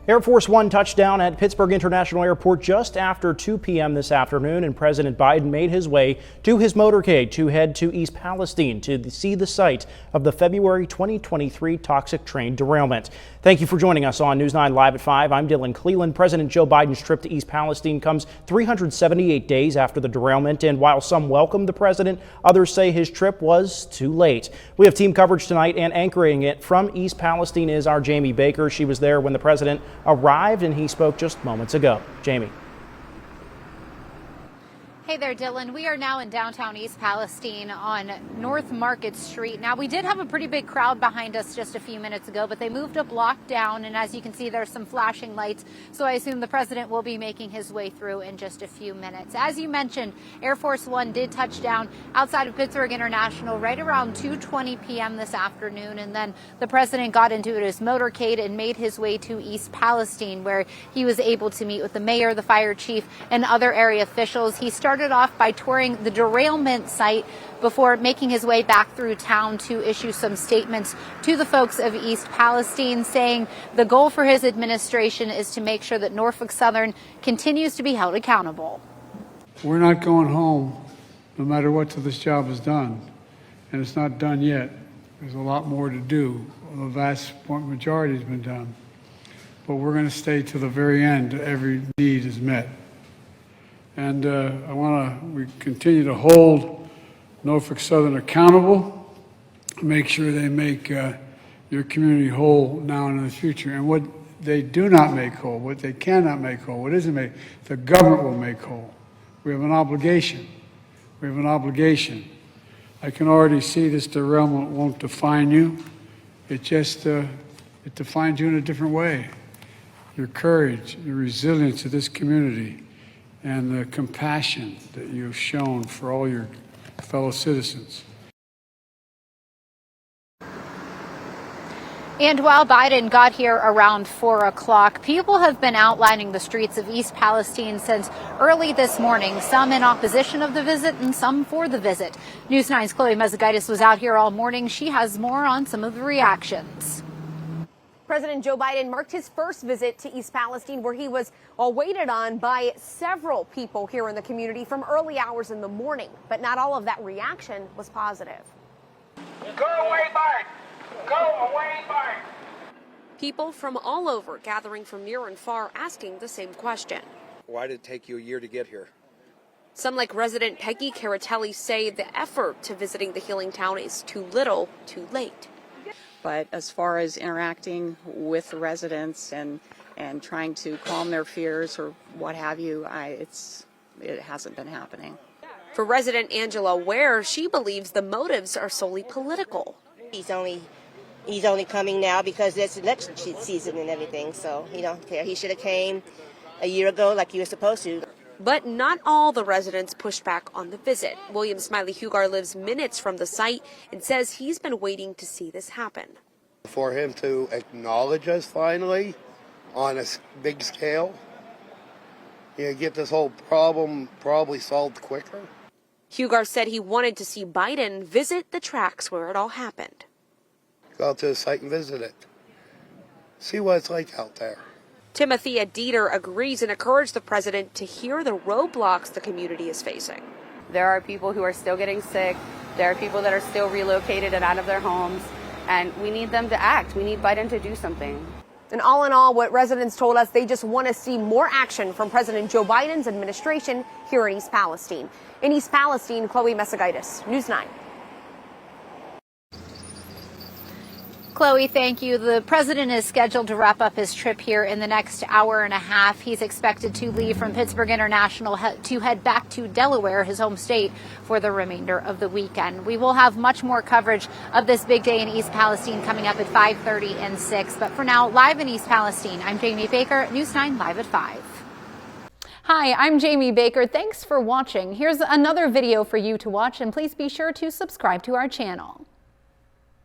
Air Force One touchdown at Pittsburgh International Airport just after 2 p.m. this afternoon, and President Biden made his way to his motorcade to head to East Palestine to see the site of the February 2023 toxic train derailment. Thank you for joining us on News 9 Live at 5. I'm Dylan Cleland. President Joe Biden's trip to East Palestine comes 378 days after the derailment, and while some welcome the president, others say his trip was too late. We have team coverage tonight, and anchoring it from East Palestine is our Jamie Baker. She was there when the president arrived, and he spoke just moments ago. Jamie. Hey there, Dylan. We are now in downtown East Palestine on North Market Street. Now, we did have a pretty big crowd behind us just a few minutes ago, but they moved a block down, and as you can see, there's some flashing lights, so I assume the president will be making his way through in just a few minutes. As you mentioned, Air Force One did touch down outside of Pittsburgh International right around 2:20 p.m. this afternoon, and then the president got into his motorcade and made his way to East Palestine, where he was able to meet with the mayor, the fire chief, and other area officials. He started off by touring the derailment site before making his way back through town to issue some statements to the folks of East Palestine, saying the goal for his administration is to make sure that Norfolk Southern continues to be held accountable. We're not going home no matter what till this job is done, and it's not done yet. There's a lot more to do. The vast majority has been done, but we're going to stay to the very end. Every need is met. And we continue to hold Norfolk Southern accountable, make sure they make your community whole now and in the future. And what they do not make whole, what they cannot make whole, what isn't made, the government will make whole. We have an obligation. We have an obligation. I can already see this derailment won't define you. It just, it defines you in a different way. Your courage, your resilience to this community, and the compassion that you've shown for all your fellow citizens. And while Biden got here around 4 o'clock, people have been outlining the streets of East Palestine since early this morning, some in opposition of the visit and some for the visit. News 9's Chloe Mezagaitis was out here all morning. She has more on some of the reactions. President Joe Biden marked his first visit to East Palestine, where he was waited on by several people here in the community from early hours in the morning. But not all of that reaction was positive. Go away, Biden! Go away, Biden! People from all over gathering from near and far asking the same question. Why did it take you a year to get here? Some, like resident Peggy Caratelli, say the effort to visiting the healing town is too little, too late. But as far as interacting with the residents and trying to calm their fears or what have you, it hasn't been happening. For resident Angela Ware, she believes the motives are solely political. He's only coming now because it's election season and everything, so he don't care. He should have came a year ago like he was supposed to. But not all the residents pushed back on the visit. William Smiley Hugar lives minutes from the site and says he's been waiting to see this happen. For him to acknowledge us finally on a big scale, get this whole problem probably solved quicker. Hugar said he wanted to see Biden visit the tracks where it all happened. Go out to the site and visit it. See what it's like out there. Timothea Dieter agrees and encouraged the president to hear the roadblocks the community is facing. There are people who are still getting sick. There are people that are still relocated and out of their homes. And we need them to act. We need Biden to do something. And all in all, what residents told us, they just want to see more action from President Joe Biden's administration here in East Palestine. In East Palestine, Chloe Mezagaitis, News 9. Chloe, thank you. The president is scheduled to wrap up his trip here in the next hour and a half. He's expected to leave from Pittsburgh International to head back to Delaware, his home state, for the remainder of the weekend. We will have much more coverage of this big day in East Palestine coming up at 5:30 and 6. But for now, live in East Palestine, I'm Jamie Baker, News 9 Live at 5. Hi, I'm Jamie Baker. Thanks for watching. Here's another video for you to watch, and please be sure to subscribe to our channel.